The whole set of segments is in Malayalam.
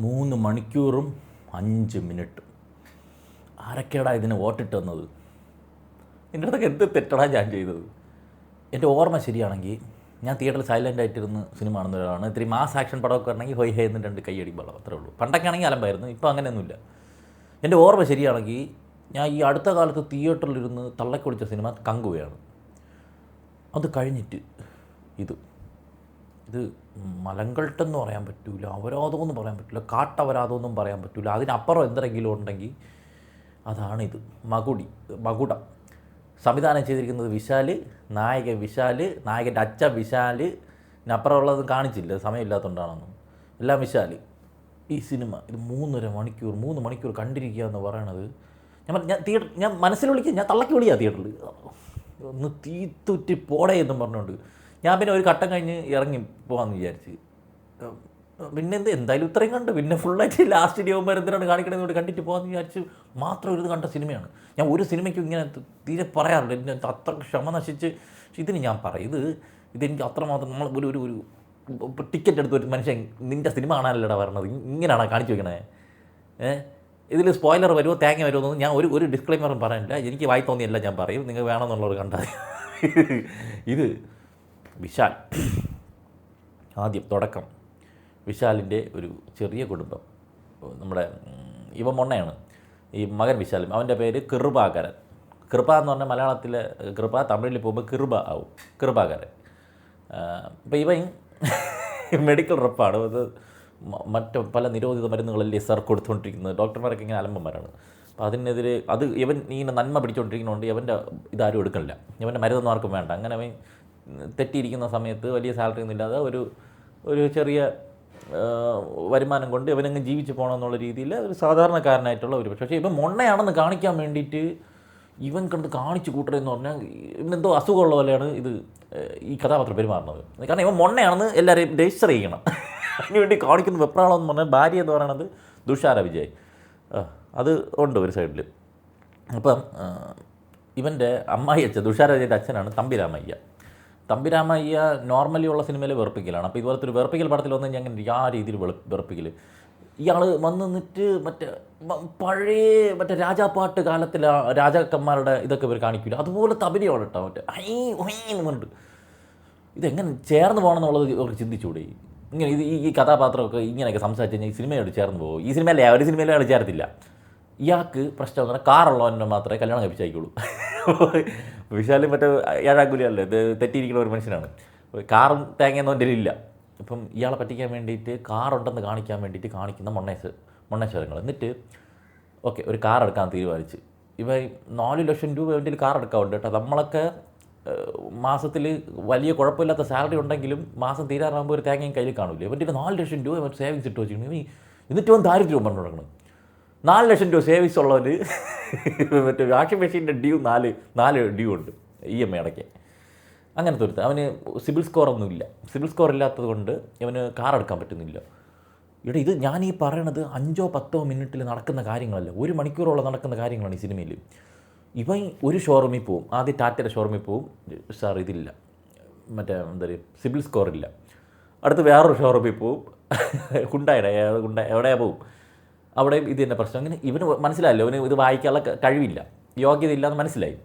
3 മണിക്കൂറും 5 മിനിറ്റും. ആരൊക്കെയാടാ ഇതിന് വോട്ടിട്ട് വന്നത്? എൻ്റെ അടുത്തൊക്കെ എന്ത് തെറ്റടാ ഞാൻ ചെയ്തത്? എൻ്റെ ഓർമ്മ ശരിയാണെങ്കിൽ ഞാൻ തിയേറ്ററിൽ സൈലൻ്റ് ആയിട്ടിരുന്ന് സിനിമ കാണുന്ന ഒരാളാണ്. ഇത്തിരി മാസ് ആക്ഷൻ പടമൊക്കെ ആണെങ്കിൽ ഹൊയ് ഹേ എന്ന് 2 കൈയടിക്കുമ്പോൾ അത്രേ ഉള്ളൂ. പണ്ടൊക്കെ ആണെങ്കിൽ അലമ്പായിരുന്നു, ഇപ്പോൾ അങ്ങനെയൊന്നുമില്ല. എൻ്റെ ഓർമ്മ ശരിയാണെങ്കിൽ ഞാൻ ഈ അടുത്ത കാലത്ത് തിയേറ്ററിലിരുന്ന് തള്ളക്കൊളിച്ച സിനിമ കങ്കുവയാണ്. അത് കഴിഞ്ഞിട്ട് ഇത് ഇത് മലങ്കൾട്ടെന്ന് പറയാൻ പറ്റില്ല, അപരാധമെന്ന് പറയാൻ പറ്റില്ല, കാട്ടപരാധമൊന്നും പറയാൻ പറ്റില്ല. അതിനപ്പുറം എന്തെങ്കിലും ഉണ്ടെങ്കിൽ അതാണിത്. മകുടം. സംവിധാനം ചെയ്തിരിക്കുന്നത് വിശാൽ, നായകൻ വിശാൽ, നായകൻ്റെ അച്ഛൻ വിശാൽ. ഇതിനപ്പുറമുള്ളത് കാണിച്ചില്ല, സമയമില്ലാത്തതുകൊണ്ടാണെന്നും എല്ലാം വിശാൽ. ഈ സിനിമ ഇത് 3 മണിക്കൂർ കണ്ടിരിക്കുക എന്ന് പറയണത്, ഞാൻ മനസ്സിൽ വിളിക്കുക, ഞാൻ തള്ളക്കി വിളിക്കുക തിയേറ്ററിൽ. ഒന്ന് തീത്തുറ്റി പോടേ എന്നും പറഞ്ഞുകൊണ്ട് ഞാൻ പിന്നെ ഒരു ഘട്ടം കഴിഞ്ഞ് ഇറങ്ങി പോകാമെന്ന് വിചാരിച്ച്. പിന്നെ എന്തായാലും ഇത്രയും കണ്ട് പിന്നെ ഫുള്ളായിട്ട് ലാസ്റ്റ് ആകുമ്പോൾ എന്തിനാണ് കാണിക്കണമെന്ന് കണ്ടിട്ട് പോകാമെന്ന് വിചാരിച്ച് മാത്രം ഒരു കണ്ട സിനിമയാണ്. ഞാൻ ഒരു സിനിമയ്ക്കും ഇങ്ങനെ തീരെ പറയാറില്ല, എന്നെ അത്ര ക്ഷമ നശിച്ച്. ഇതിന് ഞാൻ പറയും, ഇതെനിക്ക് അത്രമാത്രം നമ്മൾ ഒരു ടിക്കറ്റ് എടുത്ത് ഒരു മനുഷ്യൻ നിൻ്റെ സിനിമ കാണാനല്ലടാ പറഞ്ഞത്, ഇങ്ങനെയാണോ കാണിച്ചു വയ്ക്കണേ? ഇതിൽ സ്പോയിലർ വരുമോ തേങ്ങ വരുമോ എന്നൊന്നും ഞാൻ ഒരു ഡിസ്ക്ലൈമറും പറയാനില്ല. എനിക്ക് വായി തോന്നിയല്ല ഞാൻ പറയും, നിങ്ങൾ വേണമെന്നുള്ളവർ കണ്ടാൽ. ഇത് വിശാൽ. ആദ്യം തുടക്കം വിശാലിൻ്റെ ഒരു ചെറിയ കുടുംബം. നമ്മുടെ ഇവ മൊണ്ണയാണ് ഈ മകൻ വിശാലും. അവൻ്റെ പേര് കൃപാകരൻ. കൃപ എന്ന് പറഞ്ഞാൽ മലയാളത്തിലെ കൃപ, തമിഴിൽ പോകുമ്പോൾ കൃപ ആവും, കൃപാകരൻ. അപ്പോൾ ഇവൻ മെഡിക്കൽ റെപ്പാണ്. അത് മറ്റ് പല നിരോധിത മരുന്നുകളല്ലേ സാർ കൊടുത്തുകൊണ്ടിരിക്കുന്നത്. ഡോക്ടർമാരൊക്കെ ഇങ്ങനെ അലമ്പന്മാരാണ്. അപ്പോൾ അതിനെതിരെ ഇവൻ ഇങ്ങനെ നന്മ പിടിച്ചുകൊണ്ടിരിക്കുന്നതുകൊണ്ട് ഇവൻ്റെ ഇതാരും എടുക്കണില്ല, ഇവൻ്റെ മരുന്നൊന്നും ആർക്കും വേണ്ട. അങ്ങനെ അവൻ തെറ്റിയിരിക്കുന്ന സമയത്ത് വലിയ സാലറി ഒന്നും ഇല്ലാതെ ഒരു ചെറിയ വരുമാനം കൊണ്ട് ഇവനങ്ങ് ജീവിച്ച് പോകണമെന്നുള്ള രീതിയിൽ ഒരു സാധാരണക്കാരനായിട്ടുള്ള ഒരു. പക്ഷേ ഇവൻ മൊണ്ണയാണെന്ന് കാണിക്കാൻ വേണ്ടിയിട്ട് ഇവൻ കണ്ട് കാണിച്ചു കൂട്ടരെന്ന് പറഞ്ഞാൽ ഇവനെന്തോ അസുഖമുള്ള പോലെയാണ് ഈ കഥാപാത്രം പെരുമാറുന്നത്. കാരണം ഇവൻ മൊണ്ണയാണെന്ന് എല്ലാവരെയും രജിസ്റ്റർ ചെയ്യണം. അതിനുവേണ്ടി കാണിക്കുന്ന വെപ്രാളമെന്ന് പറഞ്ഞാൽ ഭാര്യ എന്ന് പറയുന്നത് തുഷാര വിജയ്. അത് ഉണ്ട് ഒരു സൈഡിൽ. അപ്പം ഇവൻ്റെ അമ്മായി അച്ഛൻ, തുഷാര വിജയൻ്റെ അച്ഛനാണ് തമ്പിരാമയ്യ നോർമലി ഉള്ള സിനിമയിൽ വെറുപ്പിക്കലാണ്. അപ്പോൾ ഇതുപോലത്തെ ഒരു വെറുപ്പിക്കൽ പടത്തിൽ വന്ന് ഞാൻ ആ രീതിയിൽ വെറുപ്പിക്കൽ. ഇയാൾ വന്ന് നിന്നിട്ട് മറ്റേ രാജാപ്പാട്ട് കാലത്തിലെ രാജാക്കന്മാരുടെ ഇതൊക്കെ ഇവർ കാണിക്കില്ല, അതുപോലത്തെ അഭിനയമാണ് കേട്ടോ. എന്ന് പറഞ്ഞിട്ട് ഇതെങ്ങനെ ചേർന്ന് പോകണം എന്നുള്ളത് അവർക്ക് ചിന്തിച്ചുകൂടെ? ഇങ്ങനെ ഈ കഥാപാത്രമൊക്കെ ഇങ്ങനെയൊക്കെ സംസാരിച്ച് കഴിഞ്ഞാൽ ഈ സിനിമയോട് ചേർന്ന് പോകും. ഈ സിനിമയല്ലേ, ഒരു സിനിമയിലും അയാൾ ചേർത്തില്ല. ഇയാൾക്ക് പ്രശ്നം എന്ന് പറഞ്ഞാൽ കാറുള്ളവനെ മാത്രമേ കല്യാണം കഴിപ്പിച്ചയക്കുള്ളൂ. വിശാലും മറ്റേ ഏഴാങ്കുലിയല്ലേ, ഇത് തെറ്റിയിരിക്കുന്ന ഒരു മനുഷ്യനാണ്. കാറും തേങ്ങയൊന്നും എൻ്റെ ഇല്ല. ഇപ്പം ഇയാളെ പറ്റിക്കാൻ വേണ്ടിയിട്ട് കാറുണ്ടെന്ന് കാണിക്കാൻ വേണ്ടിയിട്ട് കാണിക്കുന്ന മൊണ്ണേശ്വരങ്ങൾ. എന്നിട്ട് ഓക്കെ ഒരു കാർ എടുക്കാൻ തീരുമാനിച്ച് ഇവ 4 ലക്ഷം രൂപ വേണ്ടി കാർ എടുക്കാറുണ്ട് കേട്ടോ. നമ്മളൊക്കെ മാസത്തിൽ വലിയ കുഴപ്പമില്ലാത്ത സാലറി ഉണ്ടെങ്കിലും മാസം തീരാറാകുമ്പോൾ ഒരു തേങ്ങയും കയ്യിൽ കാണില്ല. ഇവൻ്റെ 4 ലക്ഷം രൂപ സേവിങ്സ് ഇട്ട് വെച്ചിട്ടുണ്ട്. എന്നിട്ട് അവൻ ദാരിദ്ര്യം പറഞ്ഞു തുടങ്ങണം. 4 ലക്ഷം രൂപ സേവിങ്സ് ഉള്ളവർ മറ്റേ വാഷിംഗ് മെഷീൻ്റെ നാല് ഡ്യൂ ഉണ്ട്, EMI അടയ്ക്കാൻ. അങ്ങനത്തെ ഒരു അവന് സിബിൽ സ്കോറൊന്നുമില്ല. സിബിൽ സ്കോർ ഇല്ലാത്തത് കൊണ്ട് അവന് കാർ എടുക്കാൻ പറ്റുന്നില്ല. ഇത് ഞാൻ ഈ പറയണത് 5-10 മിനിറ്റിൽ നടക്കുന്ന കാര്യങ്ങളല്ല, 1 മണിക്കൂറോളം നടക്കുന്ന കാര്യങ്ങളാണ് ഈ സിനിമയിൽ. ഇവൻ ഒരു ഷോറൂമിൽ പോവും, ആദ്യം ടാറ്റയുടെ ഷോറൂമിൽ പോവും, സാർ ഇതില്ല, മറ്റേ എന്താ പറയുക സിബിൽ സ്കോറില്ല. അടുത്ത് വേറൊരു ഷോറൂമിൽ പോവും, ഹുണ്ടായുടെ എവിടെയാ പോവും, അവിടെയും ഇത് തന്നെ പ്രശ്നം. അങ്ങനെ ഇവന് മനസ്സിലായല്ലോ, ഇവന് ഇത് വായിക്കാനുള്ള കഴിവില്ല, യോഗ്യത ഇല്ലയെന്ന് മനസ്സിലായി.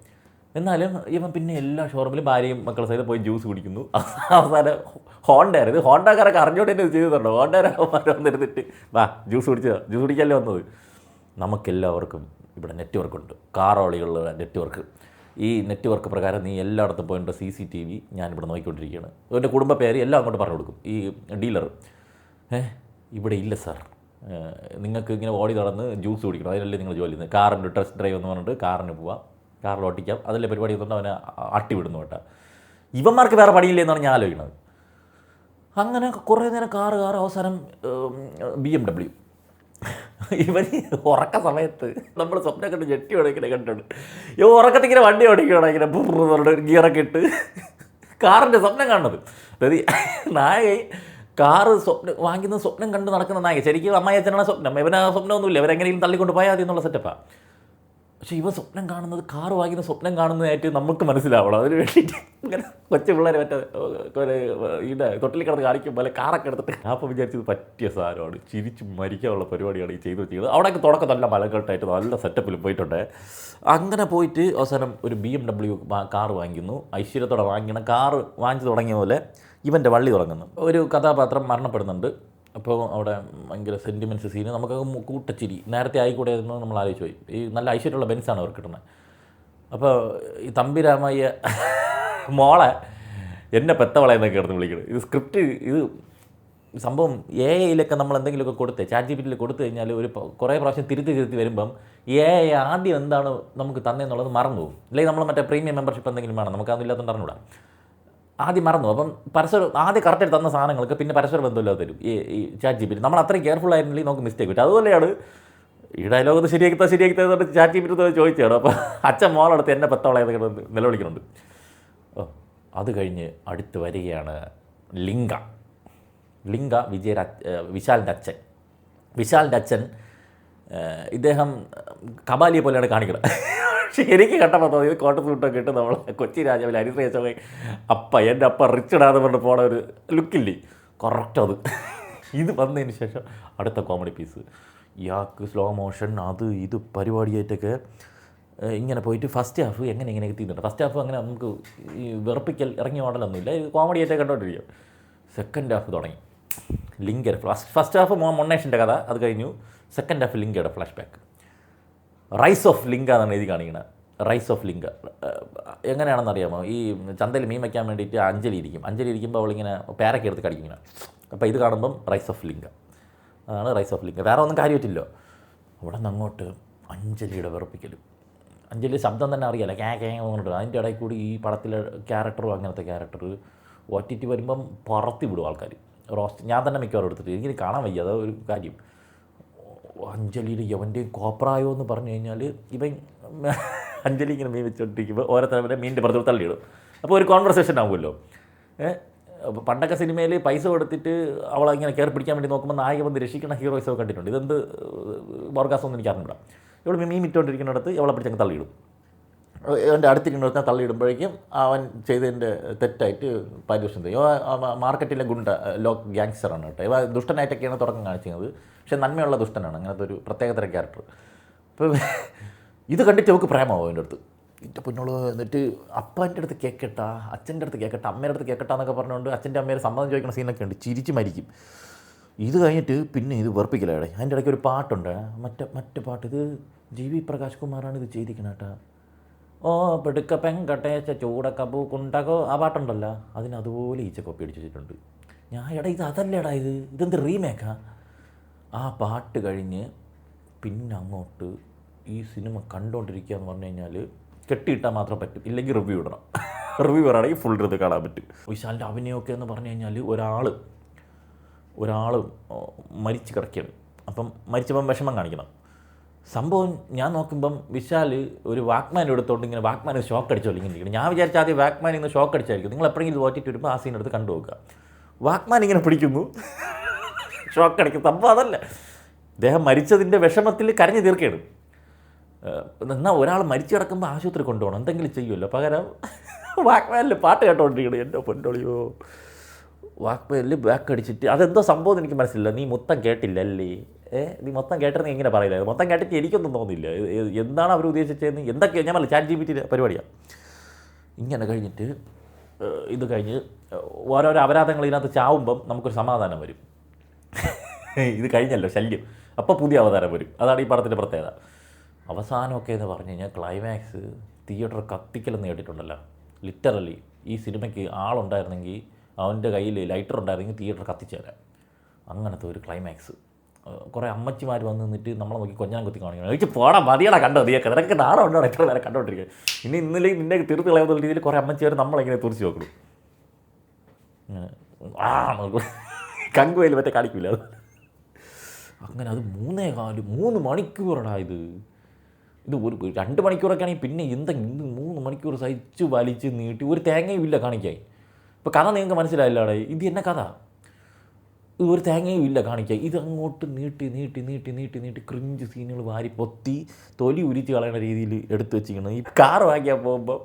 എന്നാലും ഇവൻ പിന്നെ എല്ലാ ഷോറൂമിലും ഭാര്യയും മക്കളുടെ സൈഡ് പോയി ജ്യൂസ് കുടിക്കുന്നു. അവസാനം ഹോണ്ടയായിരുന്നു, ഹോണ്ടക്കാരൊക്കെ അറിഞ്ഞോണ്ട് തന്നെ ചെയ്തിട്ടുണ്ടോ, ഹോണ്ടക്കാരന്മാർ വന്നിരുന്നിട്ട് വാ ജ്യൂസ് കുടിക്കല്ലേ വന്നത്. നമുക്കെല്ലാവർക്കും ഇവിടെ നെറ്റ്വർക്കുണ്ട്, കാറോളികളുടെ നെറ്റ്വർക്ക്. ഈ നെറ്റ്വർക്ക് പ്രകാരം നീ എല്ലായിടത്തും പോയിട്ട് CCTV ഞാനിവിടെ നോക്കിക്കൊണ്ടിരിക്കുകയാണ്. എൻ്റെ കുടുംബ പേര് എല്ലാം അങ്ങോട്ട് പറഞ്ഞു കൊടുക്കും ഈ ഡീലർ. ഇവിടെ ഇല്ല സാർ, നിങ്ങൾക്ക് ഇങ്ങനെ ഓടി നടന്ന് ജ്യൂസ് കുടിക്കണം, അതിനല്ലേ നിങ്ങൾ ജോലി ചെയ്യുന്നത്. കാറിൻ്റെ ടെസ്റ്റ് ഡ്രൈവ് എന്ന് പറഞ്ഞിട്ട് കാറിന് പോവാം, കാറിൽ ഓട്ടിക്കാം, അതിലെ പരിപാടി എന്നുകൊണ്ട് അവനെ അട്ടിവിടുന്നു കേട്ടോ. ഇവന്മാർക്ക് വേറെ പണിയില്ലേ എന്നാണ് ഞാൻ ആലോചിക്കുന്നത്. അങ്ങനെ കുറേ നേരം കാറ് അവസാനം BMW. ഇവൻ ഉറക്ക സമയത്ത് നമ്മൾ സ്വപ്നം കണ്ട് ജെട്ടി ഓടിക്കണേ കണ്ടിട്ടുണ്ട്. ഉറക്കത്തിൽ ഇങ്ങനെ വണ്ടി ഓടിക്കണം, ഇങ്ങനെ ഗിയറൊക്കെ ഇട്ട് കാറിൻ്റെ സ്വപ്നം കാണുന്നത്. അതായത് നായക കാറ് വാങ്ങിക്കുന്ന സ്വപ്നം കണ്ട് നടക്കുന്ന നായക. ശരിക്കും അമ്മായി അച്ഛനാണ് സ്വപ്നം, ഇവനാ സ്വപ്നമൊന്നുമില്ല, ഇവരെങ്ങനെയും തള്ളിക്കൊണ്ട് പോയാൽ മതി എന്നുള്ള സെറ്റപ്പാണ്. പക്ഷേ ഇവ സ്വപ്നം കാണുന്നത് കാറ് വാങ്ങിക്കുന്ന സ്വപ്നം കാണുന്നതായിട്ട് നമുക്ക് മനസ്സിലാവണം. അതിന് വേണ്ടിയിട്ട് ഇങ്ങനെ കൊച്ചു പിള്ളേർ മറ്റേ ഇതിൻ്റെ തൊട്ടിൽ കിടന്ന് കാണിക്കുമ്പോൾ അല്ലെ കാറൊക്കെ എടുത്തിട്ട് അപ്പോൾ വിചാരിച്ചത് പറ്റിയ സാധനമാണ്. ചിരിച്ച് മരിക്കാനുള്ള പരിപാടിയാണ് ഈ ചെയ്ത് വെച്ചിരിക്കുന്നത്. അവിടെയൊക്കെ തുടക്കം നല്ല മലകെട്ടായിട്ട് നല്ല സെറ്റപ്പിൽ പോയിട്ടുണ്ട്. അങ്ങനെ പോയിട്ട് അവസാനം ഒരു BMW കാറ് വാങ്ങിക്കുന്നു. ഐശ്വര്യത്തോടെ വാങ്ങിക്കണം. കാറ് വാങ്ങിച്ച് തുടങ്ങിയ പോലെ ഇവൻ്റെ വള്ളി തുടങ്ങുന്നു. ഒരു കഥാപാത്രം മരണപ്പെടുന്നുണ്ട്. അപ്പോൾ അവിടെ ഭയങ്കര സെൻറ്റിമെൻറ്റ്സ് സീന്, നമുക്ക് കൂട്ടച്ചിരി നേരത്തെ ആയിക്കൂടെ എന്ന് നമ്മൾ ആലോചിച്ച് പോയി. ഈ നല്ല ഐശ്വര്യമുള്ള ബെൻസാണ് അവർക്ക് കിട്ടുന്നത്. അപ്പോൾ ഈ തമ്പിരാമയ്യ മോളെ എന്നെ പെത്തവളയെന്നൊക്കെ കിടന്ന് വിളിക്കുന്നത്. ഇത് സ്ക്രിപ്റ്റ്, ഇത് സംഭവം AI-യിലൊക്കെ നമ്മൾ എന്തെങ്കിലുമൊക്കെ കൊടുത്ത് ChatGPT കൊടുത്തു കഴിഞ്ഞാൽ ഒരു കുറേ പ്രാവശ്യം തിരുത്തി വരുമ്പം AI ആദ്യം എന്താണ് നമുക്ക് തന്നെന്നുള്ളത് മറന്നു പോകും. അല്ലെങ്കിൽ നമ്മൾ മറ്റേ പ്രീമിയം മെമ്പർഷിപ്പ് എന്തെങ്കിലും വേണം, നമുക്ക് അതില്ലാത്തതുകൊണ്ട് അറിഞ്ഞൂടാ. ആദ്യം മറന്നു. അപ്പം പരസ്പരം ആദ്യം കറക്റ്റായിട്ട് തന്ന സാധനങ്ങൾക്ക് പിന്നെ പരസ്പര ബന്ധമില്ലാതെ തരും ഈ ChatGPT. നമ്മൾ അത്രയും കെയർഫുൾ ആയിരുന്നില്ലെങ്കിൽ നമുക്ക് മിസ്റ്റേക്ക് പറ്റും. അതുപോലെയാണ് ഈ ഡയലോഗ് ഒന്ന് ശരിയാക്കി തന്നിട്ട് ChatGPT ചോദിച്ചാണ്. അപ്പോൾ അച്ഛൻ മോളെടുത്ത് എന്നെ പെത്തവളയെന്നൊക്കെ നിലവിളിക്കുന്നുണ്ട്. ഓ, അത് കഴിഞ്ഞ് അടുത്ത് വരികയാണ് ലിംഗ. വിശാലിൻ്റെ അച്ഛൻ. വിശാലിൻ്റെ അച്ഛൻ ഇദ്ദേഹം കബാലിയെ പോലെയാണ് കാണിക്കുന്നത്. പക്ഷേ എനിക്ക് കണ്ടപ്പോൾ തോന്നി ഇത് കോട്ട സൂട്ടൊക്കെ ഇട്ട് നമ്മൾ കൊച്ചി രാജാവിൽ ഹരിശ്രേഷമൊക്കെ എൻ്റെ അപ്പ റിച്ചിടാന്ന് പറഞ്ഞ് പോണ ഒരു ലുക്കില്ലേ, കറക്റ്റ് അത്. ഇത് വന്നതിന് ശേഷം അടുത്ത കോമഡി പീസ്, ഇയാൾക്ക് സ്ലോ മോഷൻ അത് ഇത് പരിപാടിയായിട്ടൊക്കെ ഇങ്ങനെ പോയിട്ട് ഫസ്റ്റ് ഹാഫ് എങ്ങനെ എത്തിയിട്ടുണ്ട്. ഫസ്റ്റ് ഹാഫ് അങ്ങനെ നമുക്ക് ഈ വെറുപ്പിക്കൽ ഇറങ്ങിയ മോഡലൊന്നുമില്ല, ഇത് കോമഡി ആയിട്ടൊക്കെ കണ്ടോണ്ടിരിക്കും. സെക്കൻഡ് ഹാഫ് തുടങ്ങി ലിങ്കയുടെ ഫസ്റ്റ് ഹാഫ് മൊണ്ണേഷിൻ്റെ കഥ, അത് കഴിഞ്ഞു. സെക്കൻഡ് ഹാഫ് ലിങ്കയുടെ flashback. Rise of Linka എന്നാണ് എഴുതി കാണിക്കുന്നത്. റൈസ് ഓഫ് ലിങ്ക എങ്ങനെയാണെന്ന് അറിയാമോ? ഈ ചന്തയിൽ മീൻ വയ്ക്കാൻ വേണ്ടിയിട്ട് അഞ്ജലി ഇരിക്കുമ്പോൾ അവളിങ്ങനെ പേരൊക്കെ എടുത്ത് കടിക്കുന്ന. അപ്പോൾ ഇത് കാണുമ്പം റൈസ് ഓഫ് ലിങ്ക, അതാണ് റൈസ് ഓഫ് ലിങ്ക. വേറെ ഒന്നും കാര്യമില്ലല്ലോ. അവിടെ നിന്ന് അങ്ങോട്ട് അഞ്ജലിയുടെ വെറുപ്പിക്കലും. അഞ്ജലി ശബ്ദം തന്നെ അറിയാലോ, കേ പറഞ്ഞിട്ട്. അതിൻ്റെ ഇടയിൽ കൂടി ഈ പടത്തിലെ ക്യാരക്ടറും അങ്ങനത്തെ ക്യാരക്ടർ OTT വരുമ്പം പറത്തി വിടും ആൾക്കാർ. റോസ്റ്റ് ഞാൻ തന്നെ മിക്കവാറും എടുത്തിട്ട് എനിക്ക് കാണാൻ വയ്യ, അതാ ഒരു കാര്യം. അഞ്ജലിയുടെ യവൻ്റെയും കോപ്രായോ എന്ന് പറഞ്ഞു കഴിഞ്ഞാൽ ഇവൻ അഞ്ജലി ഇങ്ങനെ മീൻ വെച്ചുകൊണ്ടിരിക്കുമ്പോൾ ഓരോരുത്തരെ മീനിൻ്റെ പുറത്ത് തള്ളിയിടും. അപ്പോൾ ഒരു കോൺവെർസേഷൻ ആകുമല്ലോ. പണ്ടൊക്കെ സിനിമയിൽ പൈസ കൊടുത്തിട്ട് അവളെ ഇങ്ങനെ കയറി പിടിക്കാൻ വേണ്ടി നോക്കുമ്പോൾ നായിക വന്ന് രക്ഷിക്കുന്ന ഹീറോയിസൊക്കെ കണ്ടിട്ടുണ്ട്. ഇതെന്ത് ഓർഗാസമൊന്നും എനിക്ക് അറിഞ്ഞില്ല. ഇവിടെ മീൻ വിറ്റുകൊണ്ടിരിക്കുന്നിടത്ത് അവളെ പിടിച്ചങ്ങ് തള്ളിയിടും. അവൻ്റെ അടുത്തിരിക്കുന്നിടത്ത് തള്ളിയിടുമ്പോഴേക്കും അവൻ ചെയ്തതിൻ്റെ തെറ്റായിട്ട് പാരിതോഷം ചെയ്യും. മാർക്കറ്റിലെ ഗ്യാങ്സ്റ്ററാണ് കേട്ടോ. ഇവ ദുഷ്ടനായിട്ടൊക്കെയാണ് തുടക്കം കാണിച്ചിരുന്നത്. പക്ഷേ നന്മയുള്ള ദുഷ്ടനാണ്, അങ്ങനത്തെ ഒരു പ്രത്യേകതര ക്യാരക്ടർ. അപ്പോൾ ഇത് കണ്ടിട്ട് അവൾക്ക് പ്രേമാവും അവൻ്റെ അടുത്ത്. എൻ്റെ പൊന്നോളൂ. എന്നിട്ട് അപ്പൻ്റെ അടുത്ത് കേൾക്കട്ടാ, അച്ഛൻ്റെ അടുത്ത് കേൾക്കട്ടെ, അമ്മയുടെ അടുത്ത് കേൾക്കട്ടാ എന്നൊക്കെ പറഞ്ഞുകൊണ്ട് അച്ഛൻ്റെ അമ്മയുടെ സമ്മതം ചോദിക്കുന്ന സീനൊക്കെ ഉണ്ട്. ചിരിച്ച് മരിക്കും. ഇത് കഴിഞ്ഞിട്ട് പിന്നെ ഇത് വെറുപ്പിക്കലാണ്. അതിൻ്റെ ഇടയ്ക്ക് ഒരു പാട്ടുണ്ട്, മറ്റേ പാട്ട്. ഇത് GV പ്രകാശ് കുമാറാണ് ഇത് ചെയ്തിരിക്കുന്നത് കേട്ടോ. ഓ പെടുക്ക പെങ്കട്ടേച്ച ചൂടക്ക പൂ കുണ്ടകോ, ആ പാട്ടുണ്ടല്ലോ, അതിനതുപോലെ ഈച്ച കോപ്പി അടിച്ച് വെച്ചിട്ടുണ്ട്. ഞാൻ ഇത് അതല്ലേടാ, ഇതെന്ത് റീമേക്കാ? ആ പാട്ട് കഴിഞ്ഞ് പിന്നെ അങ്ങോട്ട് ഈ സിനിമ കണ്ടുകൊണ്ടിരിക്കുക എന്ന് പറഞ്ഞു കഴിഞ്ഞാൽ കെട്ടിയിട്ടാൽ മാത്രം പറ്റും, ഇല്ലെങ്കിൽ റിവ്യൂ ഇടണം. റിവ്യൂ പറയുകയാണെങ്കിൽ ഫുൾ ഇത് കാണാൻ പറ്റും. വിശാലിൻ്റെ അഭിനയമൊക്കെ എന്ന് പറഞ്ഞു കഴിഞ്ഞാൽ ഒരാൾ മരിച്ച് കിടക്കുകയാണ്. അപ്പം മരിച്ചപ്പം വിഷമം കാണിക്കണം. സംഭവം ഞാൻ നോക്കുമ്പം വിശാൽ ഒരു വാക്മാൻ എടുത്തോണ്ട് ഇങ്ങനെ വാക്മാൻ ഷോക്ക് അടിച്ചോളൂ ഇങ്ങനെ ഇരിക്കണം. ഞാൻ വിചാരിച്ച ആദ്യം വാക്മാൻ ഇന്ന് ഷോക്ക് അടിച്ചായിരിക്കും. നിങ്ങൾ എപ്പോഴെങ്കിലും ഓറ്റിട്ട് വരുമ്പോൾ ആ സീൻ എടുത്ത് കണ്ടു നോക്കുക. വാക്മാൻ ഇങ്ങനെ പിടിക്കുന്നു, ഷോക്ക് അടിക്കും. സംഭവം അതല്ല, അദ്ദേഹം മരിച്ചതിൻ്റെ വിഷമത്തിൽ കരഞ്ഞു തീർക്കുകയാണ്. എന്നാൽ ഒരാൾ മരിച്ചു കിടക്കുമ്പോൾ ആശുപത്രി കൊണ്ടുപോകണം, എന്തെങ്കിലും ചെയ്യുമല്ലോ. പകരം വാക്മാനിൽ പാട്ട് കേട്ടോണ്ടിരിക്കണം. എൻ്റെ പൊന്നോളിയോ, വാക്മാനിൽ ബാക്ക് അടിച്ചിട്ട് അതെന്തോ സംഭവം എനിക്ക് മനസ്സിലില്ല. നീ മൊത്തം കേട്ടില്ലല്ലേ? നീ മൊത്തം കേട്ടിരുന്നെങ്കിൽ ഇങ്ങനെ പറയില്ല. മൊത്തം കേട്ടിട്ട് എനിക്കൊന്നും തോന്നില്ല എന്താണ് അവർ ഉദ്ദേശിച്ചതെന്ന്. എന്തൊക്കെ ഞാൻ പറഞ്ഞില്ല, ChatGPT പരിപാടിയാണ്. ഇങ്ങനെ കഴിഞ്ഞിട്ട് ഇത് കഴിഞ്ഞ് ഓരോരോ അപരാധങ്ങൾ ഇതിനകത്ത് ചാവുമ്പം നമുക്കൊരു സമാധാനം വരും. ഇത് കഴിഞ്ഞല്ലോ ശല്യം, അപ്പോൾ പുതിയ അവതാരം വരും. അതാണ് ഈ പടത്തിൻ്റെ പ്രത്യേകത. അവസാനമൊക്കെ എന്ന് പറഞ്ഞു കഴിഞ്ഞാൽ ക്ലൈമാക്സ് തിയേറ്റർ കത്തിക്കലെന്ന് കേട്ടിട്ടുണ്ടല്ലോ. ലിറ്ററലി ഈ സിനിമയ്ക്ക് ആളുണ്ടായിരുന്നെങ്കിൽ, അവൻ്റെ കയ്യിൽ ലൈറ്റർ ഉണ്ടായിരുന്നെങ്കിൽ തിയേറ്റർ കത്തിച്ചു തരാം. അങ്ങനത്തെ ഒരു ക്ലൈമാക്സ്. കുറേ അമ്മച്ചിമാർ വന്ന് നിന്നിട്ട് നമ്മളെ നോക്കി കൊഞ്ഞാൻ കുത്തി കാണിക്കണം. എനിക്ക് പോടാ മതിയടാ കണ്ടോ, നീയൊക്കെ നിനക്ക് നാടൻ ഉണ്ടോ എത്ര നേരം കണ്ടോണ്ടിരിക്കുക. ഇന്നലെ നിന്നെ തീർത്ത് കളയുന്ന രീതിയിൽ കുറേ അമ്മച്ചിമാർ നമ്മളിങ്ങനെ തുറച്ച് നോക്കണം. കങ്കുവയിൽ മറ്റേ കാണിക്കില്ല അത്. അങ്ങനെ അത് 3 മണിക്കൂറാണ് ഇത് ഒരു 2 മണിക്കൂറൊക്കെ ആണെങ്കിൽ പിന്നെ എന്തെങ്കിലും 3 മണിക്കൂർ സഹിച്ച് വലിച്ച് നീട്ടി ഒരു തേങ്ങയും ഇല്ല കാണിക്കായി. ഇപ്പോൾ കഥ നിങ്ങൾക്ക് മനസ്സിലായില്ലാടെ, ഇത് എന്നെ കഥ. ഒരു തേങ്ങയും ഇല്ല കാണിക്കുക. ഇത് അങ്ങോട്ട് നീട്ടി നീട്ടി നീട്ടി നീട്ടി നീട്ടി ക്രിഞ്ച് സീനുകൾ വാരി പൊത്തി തൊലി ഉരിച്ച് കളയുന്ന രീതിയിൽ എടുത്തു വെച്ചിരിക്കണം. ഈ കാർ വാങ്ങിക്കാൻ പോകുമ്പോൾ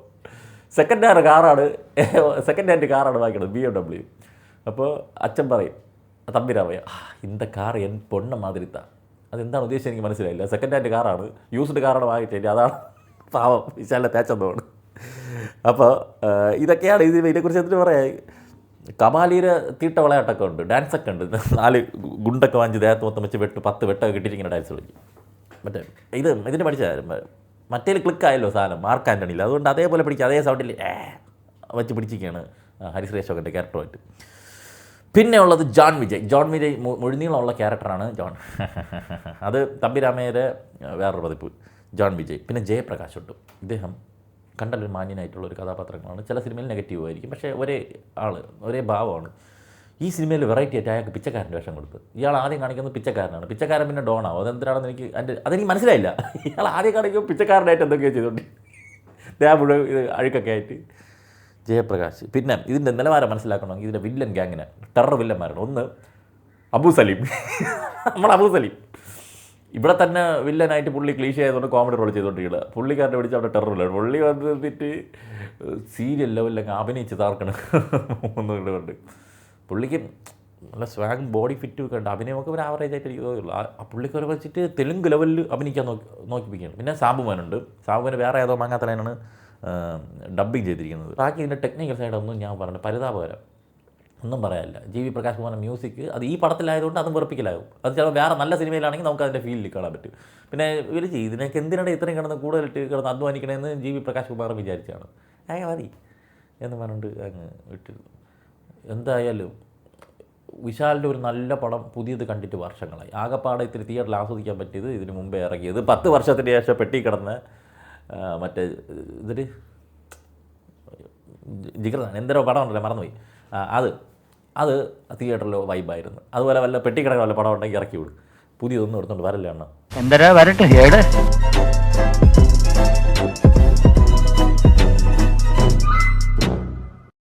സെക്കൻഡ് ഹാൻഡ് കാറാണ് വാങ്ങിക്കണത്, BMW. അപ്പോൾ അച്ഛൻ പറയും, തമ്പിരാമയ്യ, இந்த കാർ എൻ പൊണ്ണ മാതിരിത്ത. അതെന്താണ് ഉദ്ദേശിച്ചത് എനിക്ക് മനസ്സിലായില്ല. സെക്കൻഡ് ഹാൻഡ് കാറാണ്, യൂസ്ഡ് കാറാണ് വാങ്ങിച്ചില്ല, അതാണ് പാവം വിശാലിനെ തേച്ചെന്നോണ്. അപ്പോൾ ഇതൊക്കെയാണ് ഇതിനെക്കുറിച്ച് എന്തിനു പറയാം. കപാലീര തീട്ട വിളയാട്ടൊക്കെ ഉണ്ട്, ഡാൻസൊക്കെ ഉണ്ട്. 4 ഗുണ്ടൊക്കെ വാങ്ങിച്ച് ദേഹത്ത് മൊത്തം വെച്ച് 10 വെട്ടൊക്കെ കിട്ടിയിരിക്കുന്ന ഡാൻസ് കളിക്കും. മറ്റേ ഇതിന് പഠിച്ചാൽ മറ്റേ ക്ലിക്കായല്ലോ സാധനം, മാർക്ക് ആൻ്റണിയിൽ. അതുകൊണ്ട് അതേപോലെ പിടിക്കുക, അതേ സൗണ്ടിൽ വെച്ച് പിടിച്ചിരിക്കുകയാണ് ഹരിശ്രീ അശോകൻ്റെ ക്യാരക്ടറുമായിട്ട്. പിന്നെ ഉള്ളത് ജോൺ വിജയ് മുഴുനീളമുള്ള ക്യാരക്ടറാണ് ജോൺ. അത് തമ്പിരാമയുടെ വേറൊരു പതിപ്പ് ജോൺ വിജയ്. പിന്നെ ജയപ്രകാശ് ഉണ്ട്. ഇദ്ദേഹം കണ്ടൊരു മാന്യനായിട്ടുള്ളൊരു കഥാപാത്രങ്ങളാണ്. ചില സിനിമയിൽ നെഗറ്റീവ് ആയിരിക്കും, പക്ഷേ ഒരേ ഭാവമാണ്. ഈ സിനിമയിൽ വെറൈറ്റി ആയിട്ട് അയാൾക്ക് പിച്ചക്കാരൻ്റെ വേഷം കൊടുത്ത്. ഇയാൾ ആദ്യം കാണിക്കുന്നത് പിച്ചക്കാരനാണ്, പിച്ചക്കാരൻ പിന്നെ ഡോണാവും. അതെന്തിനാണെന്ന് അതെനിക്ക് മനസ്സിലായില്ല. ഇയാൾ ആദ്യം കാണിക്കുമ്പോൾ പിച്ചക്കാരനായിട്ട് എന്തൊക്കെയോ ചെയ്തുകൊണ്ട് ദേഹം മുഴുവൻ ഇത് അഴുക്കൊക്കെ ആയിട്ട്. ജയപ്രകാശ്. പിന്നെ ഇതിൻ്റെ നിലവാരം മനസ്സിലാക്കണമെങ്കിൽ ഇതിൻ്റെ വില്ലൻ ഗ്യാങ്ങിന് ടെറർ വില്ലന്മാരാണ്. ഒന്ന് അബു സലീം. അബു സലീം ഇവിടെ തന്നെ വില്ലനായിട്ട് പുള്ളി ക്ലീഷ ആയതുകൊണ്ട് കോമഡി റോൾ ചെയ്തുകൊണ്ടിരിക്കുക. പുള്ളിക്കാരനെ പിടിച്ച് അവിടെ ടെററിലാണ്. പുള്ളി വന്നിട്ട് സീരിയൽ ലെവലിലൊക്കെ അഭിനയിച്ച് താർക്കണം ഒന്നുകൊണ്ട്. പുള്ളിക്ക് നല്ല സ്വാഗ് ബോഡി ഫിറ്റും ഒക്കെ ഉണ്ട്. അഭിനയമൊക്കെ ഒരു ആവറേജ് ആയിട്ട് എനിക്ക് തോന്നുള്ളൂ. ആ പുള്ളിക്കാരെ വെച്ചിട്ട് തെലുങ്ക് ലെവലിൽ അഭിനയിക്കാൻ നോക്കിപ്പിക്കുകയാണ്. പിന്നെ സാബുമാനുണ്ട്. സാബുമാന് വേറെ ഏതോ മാങ്ങാത്തലനാണ് ഡബ്ബിങ് ചെയ്തിരിക്കുന്നത്. ബാക്കി ഇതിൻ്റെ ടെക്നിക്കൽ സൈഡൊന്നും ഞാൻ പറഞ്ഞു പരിതാപകരം ഒന്നും പറയാനില്ല. GV പ്രകാശ് കുമാറിൻ്റെ മ്യൂസിക് അത് ഈ പടത്തിലായതുകൊണ്ട് അതും വെറുപ്പിക്കലാകും. അത് ചിലപ്പോൾ വേറെ നല്ല സിനിമയിലാണെങ്കിൽ നമുക്ക് അതിൻ്റെ ഫീലിൽ കാണാൻ പറ്റും. പിന്നെ ഇവർ ഇതിനൊക്കെ എന്തിനാണ് ഇത്രയും കൂടുതലിട്ട് അധ്വാനിക്കണമെന്ന് GV പ്രകാശ് കുമാർ വിചാരിച്ചാണ്. മതി എന്ന് പറഞ്ഞുകൊണ്ട് അങ്ങ് വിട്ടിരുന്നു. എന്തായാലും വിശാലിൻ്റെ ഒരു നല്ല പടം പുതിയത് കണ്ടിട്ട് വർഷങ്ങളായി. ആകെപ്പാടെ ഇത്തിരി തിയേറ്ററിൽ ആസ്വദിക്കാൻ പറ്റിയത് ഇതിന് മുമ്പേ ഇറങ്ങിയത് 10 വർഷത്തിന് ശേഷം പെട്ടി കിടന്ന് മറ്റേ ഇതിൽ ജിഗർദാൻ എന്തോ പടം ഉണ്ടല്ലോ, മറന്നുപോയി. അത് തിയേറ്ററിൽ വൈബായിരുന്നു. അതുപോലെ വല്ല പെട്ടിക്കിടക്കുന്ന വല്ല പടം ഉണ്ടെങ്കിൽ ഇറക്കി വിടും. പുതിയതൊന്നും എടുത്തുകൊണ്ട് വരല്ലേ അണ്ണ. എന്തരാ വരട്ടെ.